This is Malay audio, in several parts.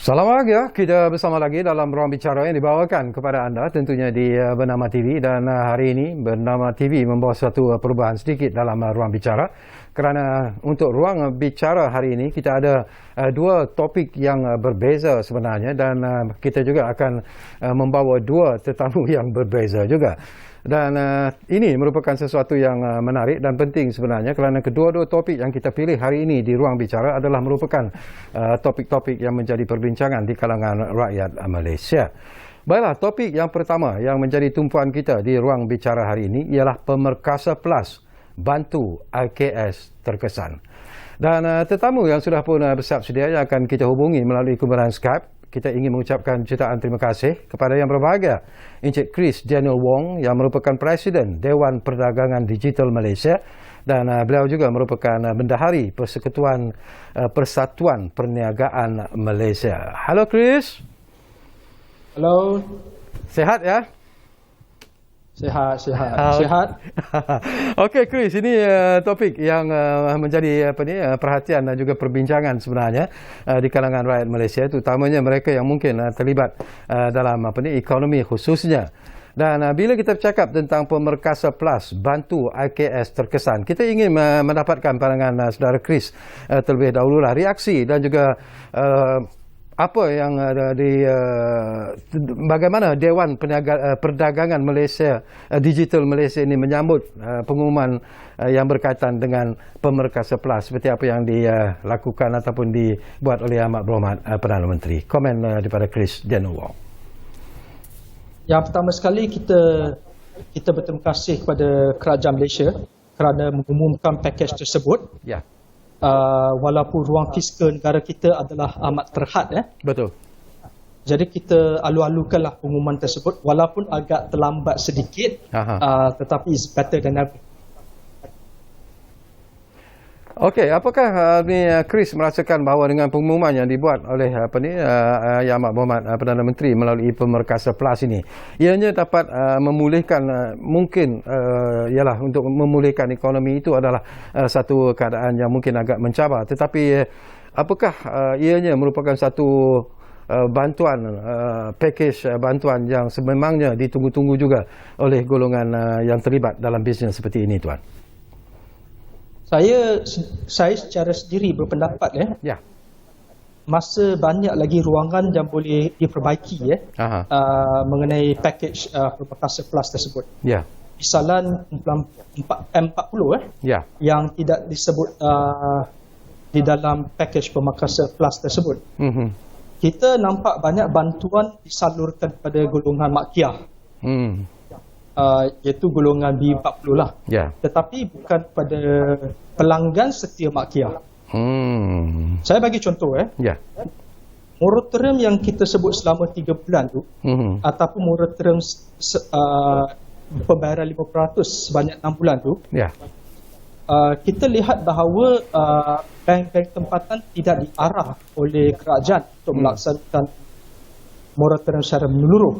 Selamat pagi ya, kita bersama lagi dalam ruang bicara yang dibawakan kepada anda tentunya di Bernama TV, dan hari ini Bernama TV membawa suatu perubahan sedikit dalam ruang bicara, kerana untuk ruang bicara hari ini kita ada dua topik yang berbeza sebenarnya, dan kita juga akan membawa dua tetamu yang berbeza juga. Dan ini merupakan sesuatu yang menarik dan penting sebenarnya, kerana kedua-dua topik yang kita pilih hari ini di ruang bicara adalah merupakan topik-topik yang menjadi perbincangan di kalangan rakyat Malaysia. Baiklah, topik yang pertama yang menjadi tumpuan kita di ruang bicara hari ini ialah Pemerkasa Plus bantu IKS terkesan. Dan tetamu yang sudah pun bersiap sedia yang akan kita hubungi melalui kumpulan Skype. Kita ingin mengucapkan jutaan terima kasih kepada yang berbahagia, Encik Chris Daniel Wong yang merupakan Presiden Dewan Perdagangan Digital Malaysia, dan beliau juga merupakan Bendahari Persekutuan Persatuan Perniagaan Malaysia. Halo Chris. Halo. Sehat ya? Sihat. Okey Chris, ini topik yang menjadi perhatian dan juga perbincangan sebenarnya di kalangan rakyat Malaysia, terutamanya mereka yang mungkin terlibat dalam ekonomi khususnya. Dan bila kita bercakap tentang Pemerkasa Plus bantu IKS terkesan, kita ingin mendapatkan pandangan saudara Chris terlebih dahululah, reaksi dan juga apa yang bagaimana Dewan Perdagangan Malaysia, Digital Malaysia ini menyambut pengumuman yang berkaitan dengan Pemerkasa Plus seperti apa yang dilakukan ataupun dibuat oleh Amat Berhormat Perdana Menteri. Komen daripada Chris Daniel Wong. Yang pertama sekali kita berterima kasih kepada Kerajaan Malaysia kerana mengumumkan pakej tersebut. Ya. Walaupun ruang fiskal negara kita adalah amat terhad. Betul. Jadi kita alu-alukanlah pengumuman tersebut walaupun agak terlambat sedikit, tetapi it's better than ever. Okey, apakah Chris merasakan bahawa dengan pengumuman yang dibuat oleh Yang Amat Berhormat Perdana Menteri melalui Pemerkasa Plus ini, ianya dapat memulihkan mungkin ialah untuk memulihkan ekonomi itu adalah satu keadaan yang mungkin agak mencabar, tetapi apakah ianya merupakan satu bantuan, pakej bantuan yang sememangnya ditunggu-tunggu juga oleh golongan yang terlibat dalam bisnes seperti ini, Tuan? Saya secara sendiri berpendapat masa banyak lagi ruangan yang boleh diperbaiki mengenai pakej Pemerkasa Plus tersebut. Misalan M40 yang tidak disebut di dalam pakej Pemerkasa Plus tersebut. Kita nampak banyak bantuan disalurkan kepada golongan makiah. Iaitu golongan B40 lah. Tetapi bukan pada pelanggan setia makiah. Saya bagi contoh moratorium yang kita sebut selama 3 bulan tu, ataupun moratorium pembayaran 5% sebanyak 6 bulan tu, kita lihat bahawa bank-bank tempatan tidak diarah oleh kerajaan untuk melaksanakan moratorium secara menyeluruh.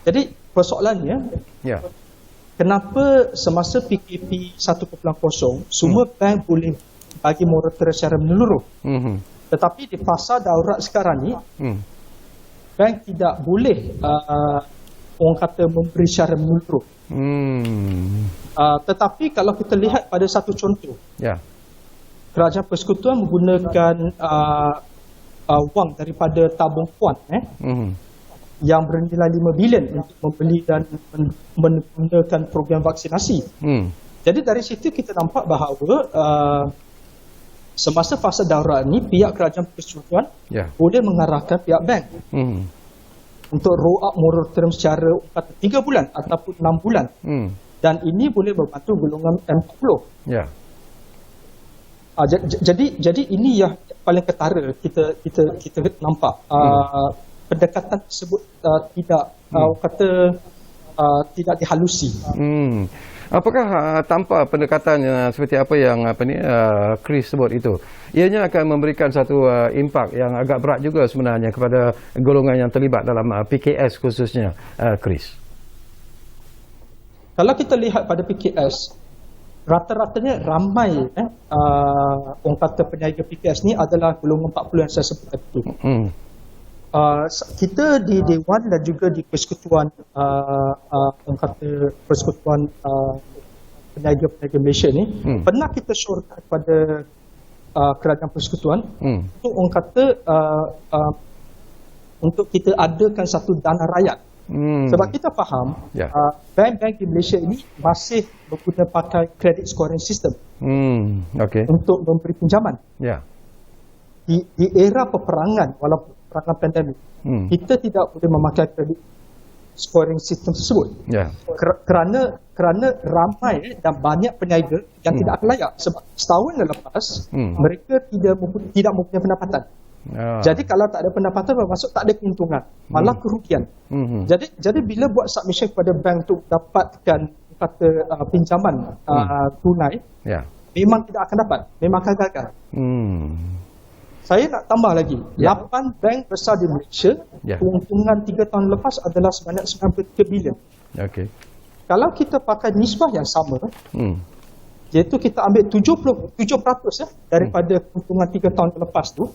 Jadi persoalannya, kenapa semasa PKP 1.0 semua bank boleh bagi moratorium secara menyeluruh, tetapi di fasa darurat sekarang ni bank tidak boleh orang kata memberi secara menyeluruh. Tetapi kalau kita lihat pada satu contoh, Kerajaan Persekutuan menggunakan wang daripada tabung puan yang bernilai 5 bilion untuk membeli dan menggunakan program vaksinasi. Jadi dari situ kita nampak bahawa semasa fasa darurat ini pihak Kerajaan Persekutuan boleh mengarahkan pihak bank untuk roll up moratorium secara 3 bulan ataupun 6 bulan. Dan ini boleh membantu golongan M40. Jadi ini yang paling ketara kita nampak. Pendekatan tersebut tidak dihalusi. Apakah tanpa pendekatan seperti apa yang Chris sebut itu, ianya akan memberikan satu impak yang agak berat juga sebenarnya kepada golongan yang terlibat dalam PKS khususnya, Chris? Kalau kita lihat pada PKS, rata-ratanya ramai orang kata peniaga PKS ni adalah golongan 40 yang saya sebut tadi. Kita di Dewan dan juga di Persekutuan orang kata Persekutuan peniaga Malaysia ni pernah kita syorkan kepada kerajaan persekutuan untuk orang kata untuk kita adakan satu dana rakyat. Sebab kita faham bank-bank di Malaysia ini masih menggunakan pakai credit scoring system untuk memberi pinjaman. Di era peperangan, walaupun peperangan pandemik, kita tidak boleh memakai credit scoring system tersebut. Kerana ramai dan banyak peniaga yang tidak akan layak. Sebab setahun lepas mereka tidak mempunyai pendapatan. Jadi kalau tak ada pendapatan bermaksud tak ada keuntungan, malah kerugian. Jadi bila buat submission kepada bank untuk dapatkan kata pinjaman tunai, memang tidak akan dapat, memang akan gagal. Saya nak tambah lagi, 8 bank besar di Malaysia, keuntungan 3 tahun lepas adalah sebanyak 93 bilion. Kalau kita pakai nisbah yang sama, iaitu kita ambil 7% daripada keuntungan 3 tahun lepas tu,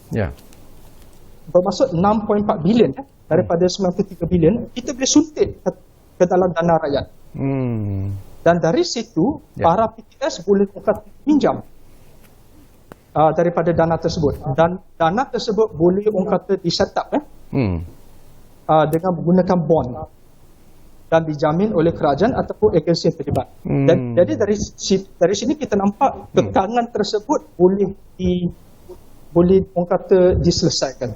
bermaksud 6.4 bilion daripada 93 bilion, kita boleh suntik ke dalam dana rakyat. Dan dari situ, para PKS boleh pinjam daripada dana tersebut. Dan dana tersebut boleh orang kata di-set up dengan menggunakan bond dan dijamin oleh kerajaan ataupun agensi yang terlibat. Jadi dari sini kita nampak kekangan tersebut boleh orang kata diselesaikan.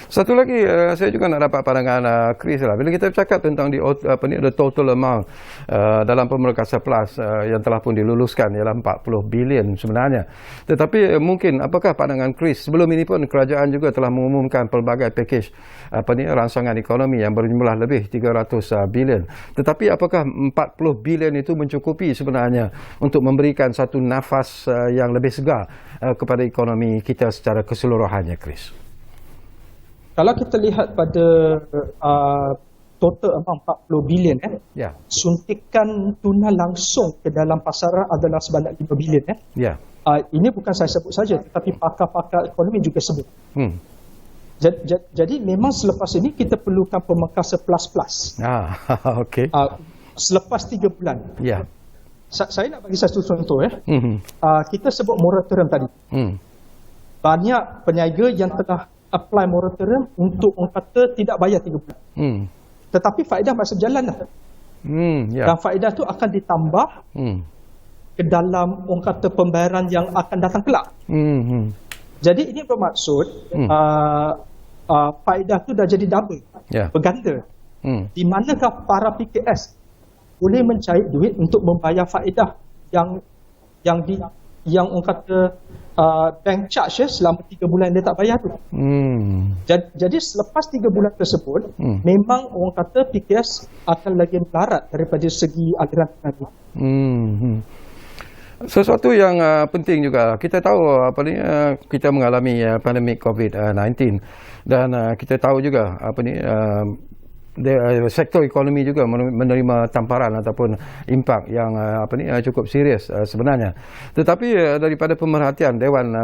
Satu lagi saya juga nak dapat pandangan Chris lah. Bila kita bercakap tentang the total amount dalam Pemerkasa Plus yang telah pun diluluskan ialah 40 bilion sebenarnya. Tetapi mungkin apakah pandangan Chris, sebelum ini pun kerajaan juga telah mengumumkan pelbagai package rangsangan ekonomi yang berjumlah lebih 300 bilion. Tetapi apakah 40 bilion itu mencukupi sebenarnya untuk memberikan satu nafas yang lebih segar kepada ekonomi kita secara keseluruhannya, Chris? Kalau kita lihat pada total amount 40 bilion, suntikan tunai langsung ke dalam pasaran adalah sebanyak 5 bilion. Ini bukan saya sebut saja, tetapi pakar-pakar ekonomi juga sebut. Jadi memang selepas ini kita perlukan Pemerkasa Plus. Selepas 3 bulan. Saya nak bagi satu contoh. Kita sebut moratorium tadi. Banyak peniaga yang tengah apply moratorium untuk orang kata tidak bayar 3 bulan. Tetapi faedah masih berjalan dah. Dan faedah tu akan ditambah ke dalam orang kata pembayaran yang akan datang kelak. Jadi ini bermaksud faedah tu dah jadi double, berganda. Di manakah para PKS boleh mencari duit untuk membayar faedah yang orang kata bank charge selama 3 bulan dia tak bayar tu. Jadi selepas 3 bulan tersebut, memang orang kata PKS akan lagi melarat daripada segi aliran tenaga. Sesuatu yang penting juga, kita tahu kita mengalami pandemik COVID-19 dan kita tahu juga sektor ekonomi juga menerima tamparan ataupun impak yang cukup serius sebenarnya. Tetapi daripada pemerhatian Dewan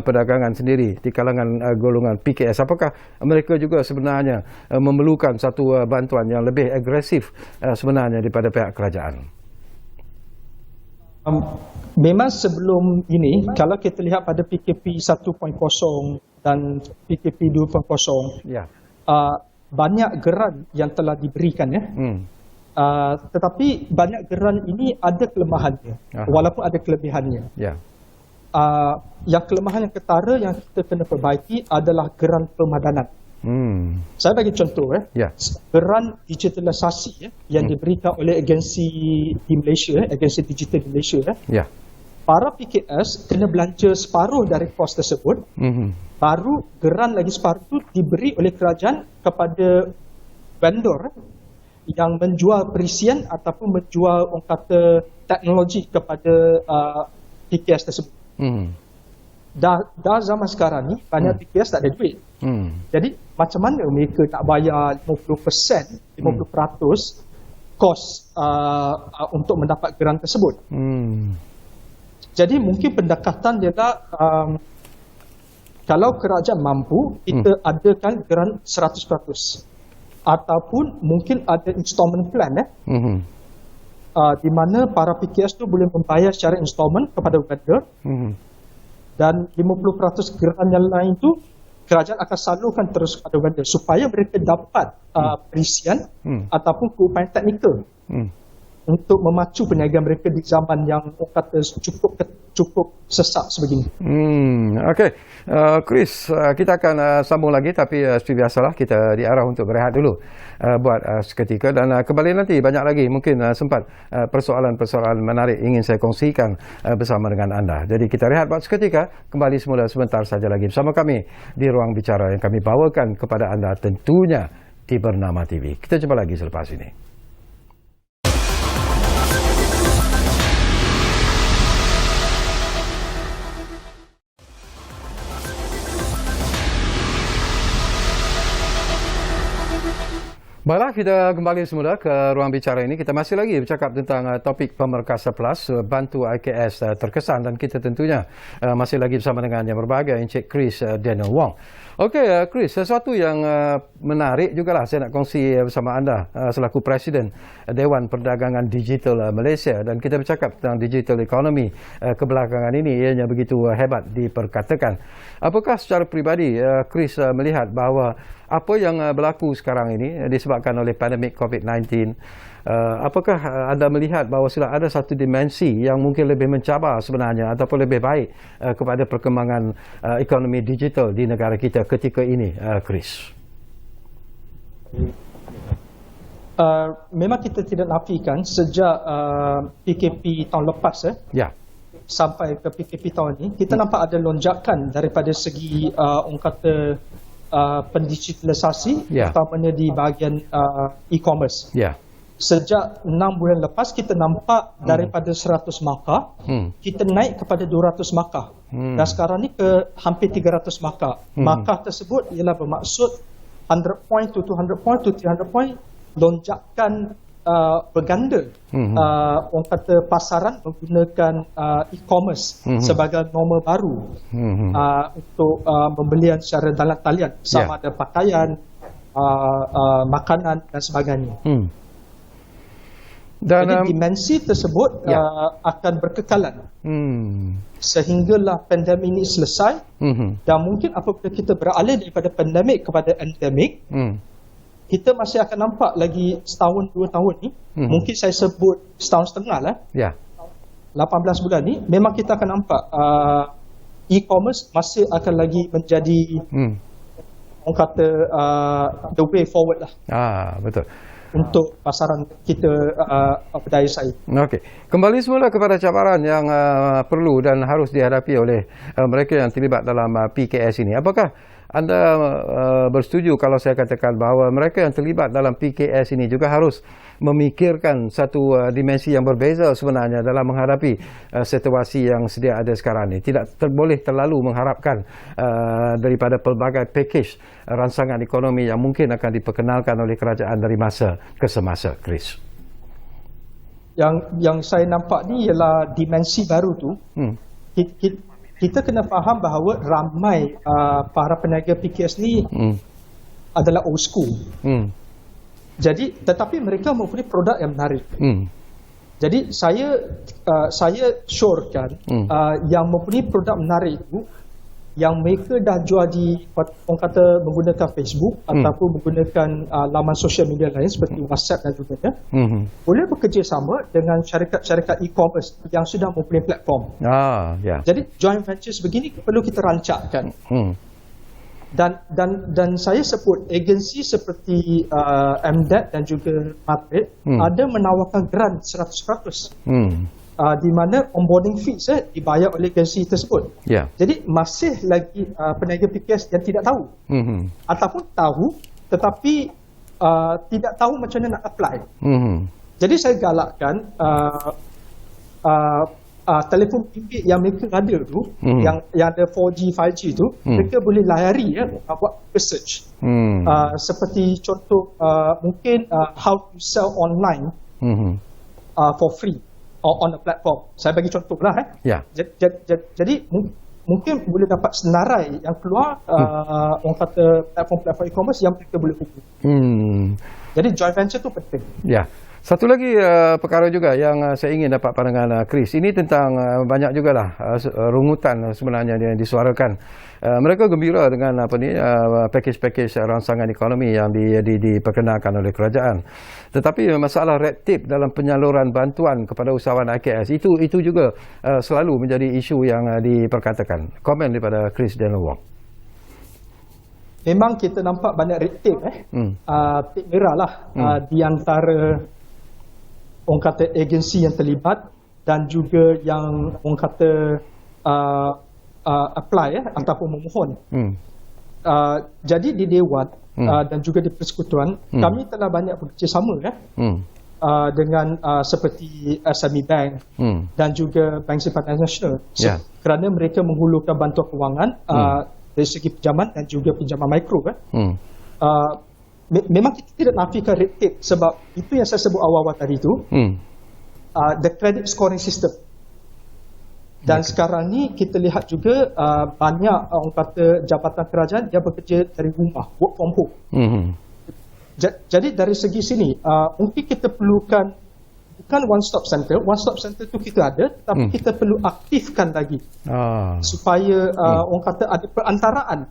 Perdagangan sendiri di kalangan golongan PKS, apakah mereka juga sebenarnya memerlukan satu bantuan yang lebih agresif sebenarnya daripada pihak kerajaan? Memang sebelum ini, kalau kita lihat pada PKP 1.0 dan PKP 2.0, banyak geran yang telah diberikan tetapi banyak geran ini ada kelemahannya, walaupun ada kelebihannya. Yang kelemahan yang ketara yang kita kena perbaiki adalah geran pemadanan. Saya bagi contoh geran digitalisasi yang diberikan oleh agensi di Malaysia, agensi digital di Malaysia. Para PKS kena belanja separuh dari kos tersebut. Baru geran lagi separuh itu diberi oleh kerajaan kepada vendor yang menjual perisian ataupun menjual orang kata teknologi kepada PKS tersebut. Dah zaman sekarang ni banyak PKS tak ada duit. Jadi macam mana mereka nak bayar 50%, 50% kos untuk mendapat geran tersebut. Jadi mungkin pendekatan ialah kalau kerajaan mampu, kita adakan geran 100%. Ataupun mungkin ada installment plan di mana para PKS tu boleh membayar secara installment kepada vendor dan 50% geran yang lain tu kerajaan akan salurkan terus kepada vendor supaya mereka dapat perisian ataupun keupayaan teknikal untuk memacu perniagaan mereka di zaman yang orang kata cukup sesak sebegini. Okey, Chris, kita akan sambung lagi tapi seperti biasalah kita diarah untuk berehat dulu buat seketika dan kembali nanti banyak lagi mungkin sempat persoalan-persoalan menarik ingin saya kongsikan bersama dengan anda. Jadi kita rehat buat seketika, kembali semula sebentar saja lagi bersama kami di Ruang Bicara yang kami bawakan kepada anda tentunya di Bernama TV. Kita jumpa lagi selepas ini. Baiklah, kita kembali semula ke Ruang Bicara ini. Kita masih lagi bercakap tentang topik Pemerkasa Plus, bantu IKS terkesan dan kita tentunya masih lagi bersama dengan yang berbahagia, Encik Chris Daniel Wong. Okey, Chris, sesuatu yang menarik jugalah saya nak kongsi bersama anda selaku Presiden Dewan Perdagangan Digital Malaysia dan kita bercakap tentang digital economy kebelakangan ini ianya begitu hebat diperkatakan. Apakah secara peribadi Chris melihat bahawa apa yang berlaku sekarang ini disebabkan oleh pandemik COVID-19, apakah anda melihat bahawa sudah ada satu dimensi yang mungkin lebih mencabar sebenarnya ataupun lebih baik kepada perkembangan ekonomi digital di negara kita ketika ini, Chris? Memang kita tidak nafikan sejak PKP tahun lepas sampai ke PKP tahun ini, kita nampak ada lonjakan daripada segi orang kata pendigitalisasi, utamanya di bahagian e-commerce. Sejak 6 bulan lepas kita nampak daripada 100 markah kita naik kepada 200 markah dan sekarang ni ke hampir 300 markah. Markah tersebut ialah bermaksud 100 point to 200 point to 300 point, lonjakan berganda orang kata pasaran menggunakan e-commerce sebagai norma baru untuk pembelian secara dalam talian, sama ada pakaian, makanan dan sebagainya. Dan jadi dimensi tersebut akan berkekalan sehinggalah pandemik ini selesai dan mungkin apabila kita beralih daripada pandemik kepada endemik, kita masih akan nampak lagi setahun, 2 tahun ni, mungkin saya sebut setahun setengah lah, 18 bulan ni, memang kita akan nampak e-commerce masih akan lagi menjadi orang kata the way forward lah. Betul. Untuk pasaran kita berdaya saing. Okey, kembali semula kepada cabaran yang perlu dan harus dihadapi oleh mereka yang terlibat dalam PKS ini. Apakah anda bersetuju kalau saya katakan bahawa mereka yang terlibat dalam PKS ini juga harus memikirkan satu dimensi yang berbeza sebenarnya dalam menghadapi situasi yang sedia ada sekarang ini. Tidak boleh terlalu mengharapkan daripada pelbagai pakej rancangan ekonomi yang mungkin akan diperkenalkan oleh kerajaan dari masa ke semasa, Chris. Yang saya nampak ni ialah dimensi baru tu. Kita kena faham bahawa ramai para peniaga PKS ni adalah old school. Jadi tetapi mereka mempunyai produk yang menarik. Jadi saya syorkan yang mempunyai produk menarik itu yang mereka dah jual di orang kata menggunakan Facebook ataupun menggunakan laman sosial media lain seperti WhatsApp dan sebagainya, boleh bekerjasama dengan syarikat-syarikat e-commerce yang sudah mempunyai platform. Jadi joint ventures begini perlu kita rancakkan. Dan saya sebut agensi seperti MDET dan juga Madrid ada menawarkan grant 100%. Di mana onboarding fees dibayar oleh agensi tersebut. Jadi masih lagi peniaga PKS yang tidak tahu ataupun tahu tetapi tidak tahu macam mana nak apply. Jadi saya galakkan telefon bimbit yang mereka ada tu, yang ada 4G, 5G tu, mereka boleh layari buat research. Seperti contoh mungkin how to sell online for free or on a platform. Saya bagi contoh lah. Ya. Jadi mungkin boleh dapat senarai yang keluar orang kata platform e-commerce yang mereka boleh hubungi. Jadi joint venture tu penting. Ya. Satu lagi perkara juga yang saya ingin dapat pandangan Chris. Ini tentang banyak jugalah rungutan sebenarnya yang disuarakan. Mereka gembira dengan package-package rangsangan ekonomi yang diperkenalkan oleh kerajaan. Tetapi masalah red tape dalam penyaluran bantuan kepada usahawan IKS itu juga selalu menjadi isu yang diperkatakan. Komen daripada Chris Daniel Wong. Memang kita nampak banyak red tape tape merah lah di antara orang kata agensi yang terlibat dan juga yang orang kata apply ataupun memohon. Jadi di Dewan dan juga di Persekutuan kami telah banyak bekerjasama dengan seperti SME Bank dan juga Bank Simpanan Nasional kerana mereka menghulurkan bantuan kewangan dari segi pinjaman dan juga pinjaman mikro. Memang kita tidak nafikan red tape sebab itu yang saya sebut awal-awal tadi itu the credit scoring system. Dan sekarang ni kita lihat juga banyak orang kata jabatan kerajaan yang bekerja dari rumah, work from home. Jadi dari segi sini mungkin kita perlukan bukan one stop center tu kita ada, tapi kita perlu aktifkan lagi supaya orang kata ada perantaraan.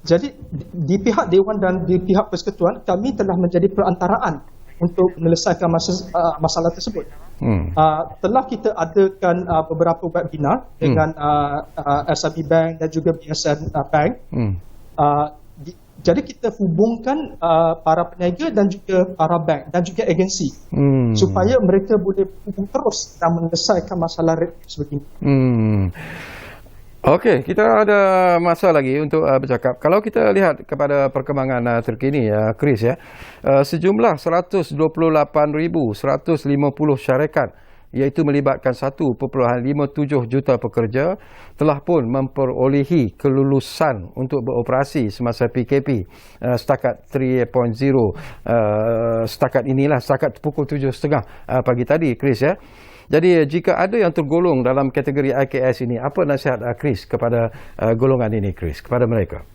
Jadi di pihak Dewan dan di pihak Persekutuan kami telah menjadi perantaraan untuk menyelesaikan masalah tersebut. Telah kita adakan beberapa webinar dengan SRB Bank dan juga BSN Bank. Jadi kita hubungkan para peniaga dan juga para bank dan juga agensi supaya mereka boleh hubung terus dan menyelesaikan masalah red sebegini. Okey, kita ada masa lagi untuk bercakap. Kalau kita lihat kepada perkembangan terkini, Chris, sejumlah 128,150 syarikat iaitu melibatkan 1.57 juta pekerja telah pun memperolehi kelulusan untuk beroperasi semasa PKP setakat 3.0 setakat pukul 7.30 pagi tadi, Chris, Jadi jika ada yang tergolong dalam kategori IKS ini, apa nasihat Chris kepada golongan ini, Chris, kepada mereka?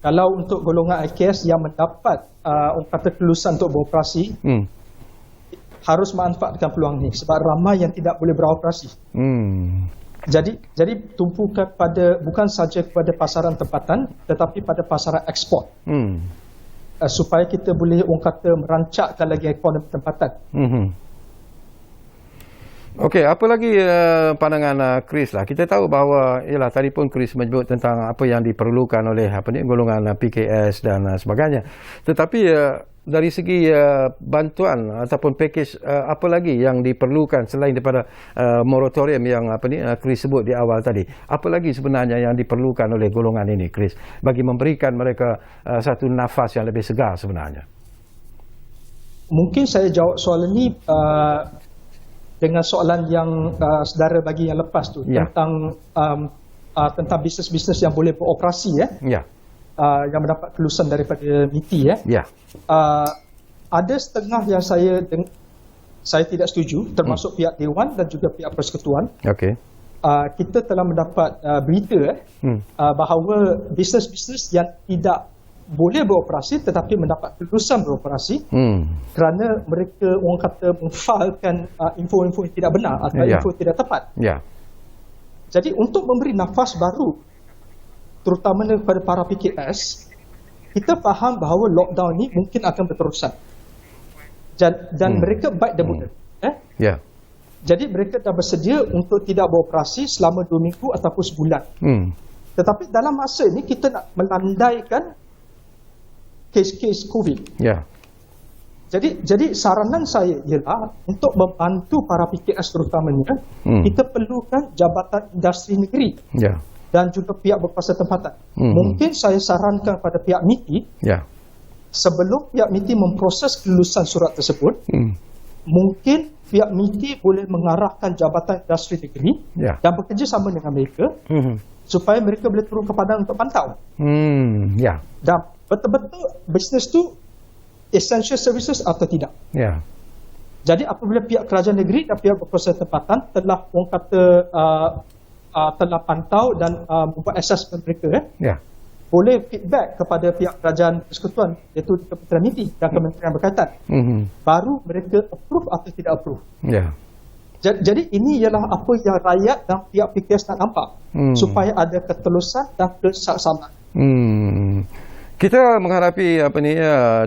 Kalau untuk golongan IKS yang mendapat kata kelulusan untuk beroperasi, harus manfaatkan peluang ini sebab ramai yang tidak boleh beroperasi. Jadi tumpukan pada bukan saja kepada pasaran tempatan tetapi pada pasaran ekspor. Supaya kita boleh merancakkan lagi ekonomi tempatan. Okey, apa lagi pandangan Chris lah. Kita tahu bahawa tadi pun Chris menyebut tentang apa yang diperlukan oleh golongan PKS dan sebagainya. Tetapi dari segi bantuan ataupun package apa lagi yang diperlukan selain daripada moratorium yang Chris sebut di awal tadi. Apa lagi sebenarnya yang diperlukan oleh golongan ini, Chris, bagi memberikan mereka satu nafas yang lebih segar sebenarnya? Mungkin saya jawab soalan ini dengan soalan yang saudara bagi yang lepas tu tentang bisnes-bisnes yang boleh beroperasi yang mendapat kelulusan daripada MITI ada setengah yang saya tidak setuju, termasuk pihak Dewan dan juga pihak Persekutuan. Kita telah mendapat berita bahawa bisnes-bisnes yang tidak boleh beroperasi tetapi mendapat kelulusan beroperasi kerana mereka memfailkan info-info yang tidak benar atau info tidak tepat. Jadi untuk memberi nafas baru terutama kepada para PKS, kita faham bahawa lockdown ini mungkin akan berterusan dan mereka bite the bullet. Jadi mereka dah bersedia untuk tidak beroperasi selama 2 minggu ataupun sebulan. Tetapi dalam masa ini kita nak melandaikan kes-kes COVID. Jadi saranan saya ialah untuk membantu para PKS terutamanya, kita perlukan Jabatan Industri Negeri dan juga pihak berkuasa tempatan. Mungkin saya sarankan pada pihak MITI, sebelum pihak MITI memproses kelulusan surat tersebut, mungkin pihak MITI boleh mengarahkan Jabatan Industri Negeri dan bekerjasama dengan mereka supaya mereka boleh turun ke padang untuk pantau. Dan betul-betul bisnes tu essential services atau tidak. Ya. Jadi apabila pihak kerajaan negeri dan pihak berkuasa tempatan telah orang kata telah pantau dan membuat assessment mereka, Ya. boleh feedback kepada pihak kerajaan persekutuan, iaitu Kementerian Niti dan kementerian berkaitan. Baru mereka approve atau tidak approve. Ya. Jadi ini ialah apa yang rakyat dan pihak PKS nak nampak, supaya ada ketelusan dan kesaksamaan. Kita menghadapi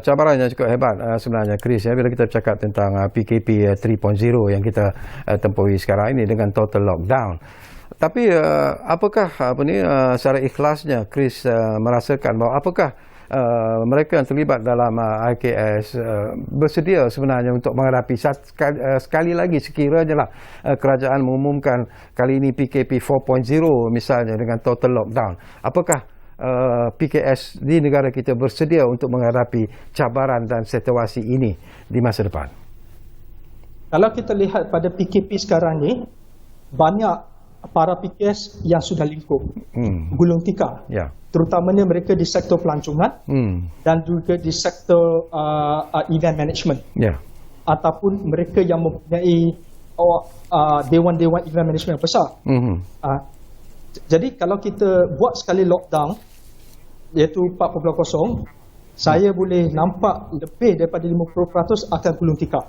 cabaran yang cukup hebat sebenarnya, Chris, bila kita bercakap tentang PKP 3.0 yang kita tempuhi sekarang ini dengan total lockdown. Tapi apakah secara ikhlasnya Chris merasakan bahawa apakah mereka yang terlibat dalam IKS bersedia sebenarnya untuk menghadapi sekali lagi sekiranya lah kerajaan mengumumkan kali ini PKP 4.0 misalnya dengan total lockdown, apakah PKS di negara kita bersedia untuk menghadapi cabaran dan situasi ini di masa depan? Kalau kita lihat pada PKP sekarang ni, banyak para PKS yang sudah lingkup, gulung tikar, terutamanya mereka di sektor pelancongan dan juga di sektor event management, ataupun mereka yang mempunyai dewan-dewan event management yang besar. Jadi kalau kita buat sekali lockdown, iaitu 4.0, saya boleh nampak lebih daripada 50% akan gulung tikar.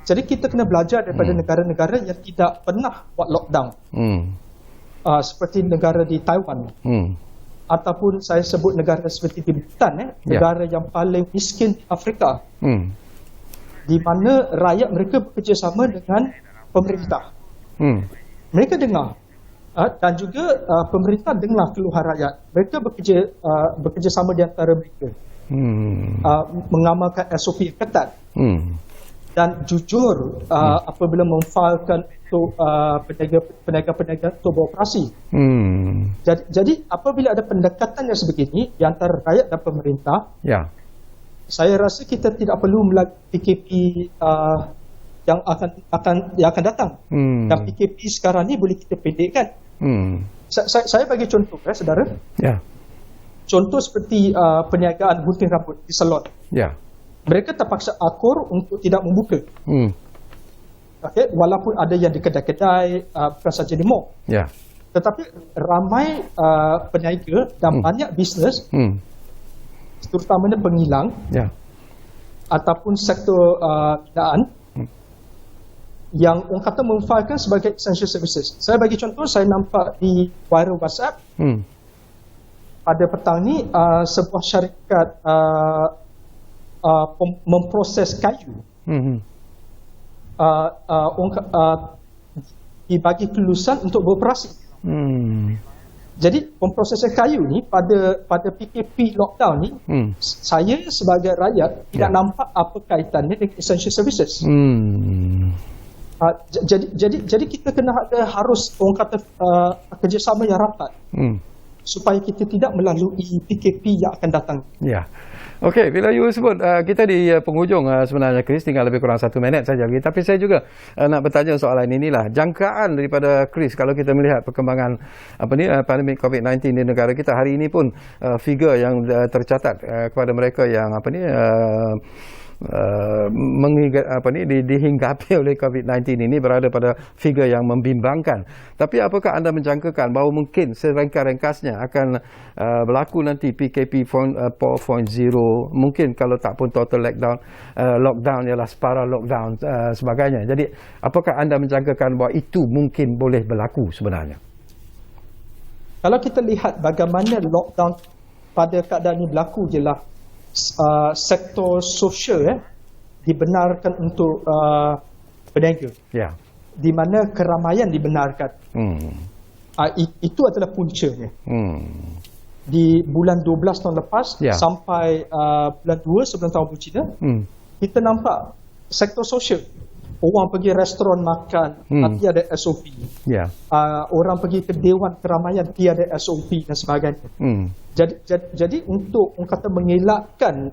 Jadi kita kena belajar daripada negara-negara yang tidak pernah buat lockdown, seperti negara di Taiwan, ataupun saya sebut negara seperti di Bhutan, negara yang paling miskin di Afrika, di mana rakyat mereka bekerjasama dengan pemerintah. Mereka dengar, dan juga pemerintah dengar keluhan rakyat. Mereka bekerjasama di antara mereka, mengamalkan SOP yang ketat. Dan jujur apabila memfailkan untuk peniaga-peniaga untuk beroperasi. Jadi apabila ada pendekatan yang sebegini di antara rakyat dan pemerintah, saya rasa kita tidak perlu melakukan PKP yang akan datang. Dan PKP sekarang ni boleh kita pendekkan. Saya bagi contoh, saudara. Contoh seperti perniagaan gunting rambut di salon. Mereka terpaksa akur untuk tidak membuka. Okay, walaupun ada yang di kedai-kedai, bukan saja di mall. Tetapi ramai peniaga dan banyak bisnes, terutamanya pengilang, ataupun sektor binaan, yang orang kata memfailkan sebagai essential services. Saya bagi contoh, saya nampak di viral WhatsApp, pada petang ni sebuah syarikat memproses kayu, dibagi kelulusan untuk beroperasi. Jadi pemprosesan kayu ni pada PKP lockdown ni, saya sebagai rakyat tidak nampak apa kaitannya dengan essential services. Jadi kita kena harus orang kata kerjasama yang rapat, supaya kita tidak melalui PKP yang akan datang. Okey, bila you sebut kita di penghujung sebenarnya, Chris, tinggal lebih kurang 1 minit saja lagi. Tapi saya juga nak bertanya soalan inilah. Jangkaan daripada Chris, kalau kita melihat perkembangan pandemik COVID-19 di negara kita hari ini pun, figure yang tercatat kepada mereka yang dihinggapi oleh COVID-19 ini berada pada figure yang membimbangkan. Tapi apakah anda menjangkakan bahawa mungkin serengkas-ringkasnya akan berlaku nanti PKP 4.0, mungkin kalau tak pun total lockdown ialah separa lockdown sebagainya. Jadi apakah anda menjangkakan bahawa itu mungkin boleh berlaku sebenarnya? Kalau kita lihat bagaimana lockdown pada keadaan ini berlaku, ialah sektor sosial dibenarkan untuk berniaga, di mana keramaian dibenarkan. Itu adalah puncanya. Di bulan 12 tahun lepas sampai bulan 2 sebelum tahun baru Cina, kita nampak sektor sosial, orang pergi restoran makan, tapi ada SOP. Orang pergi ke dewan keramaian, tiada SOP dan sebagainya. Jadi untuk orang kata mengelakkan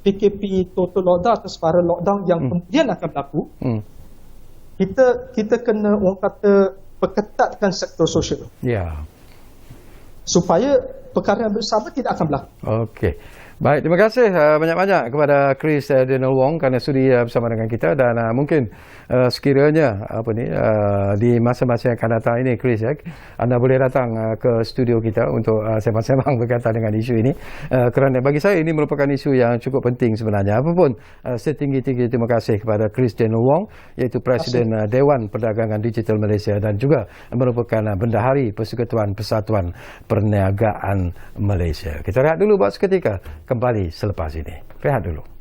PKP total lockdown atau separa lockdown yang kemudian akan berlaku, kita kena orang kata perketatkan sektor sosial, supaya perkara yang bersama tidak akan berlaku. Okey. Baik, terima kasih banyak-banyak kepada Chris Daniel Wong kerana sudi bersama dengan kita dan mungkin sekiranya di masa-masa yang akan datang ini Chris, anda boleh datang ke studio kita untuk sembang-sembang berkaitan dengan isu ini kerana bagi saya ini merupakan isu yang cukup penting sebenarnya. Apapun setinggi-tinggi terima kasih kepada Chris Daniel Wong, iaitu Presiden Dewan Perdagangan Digital Malaysia dan juga merupakan Bendahari Persekutuan Persatuan Perniagaan Malaysia. Kita rehat dulu buat seketika, kembali selepas ini. Rehat dulu.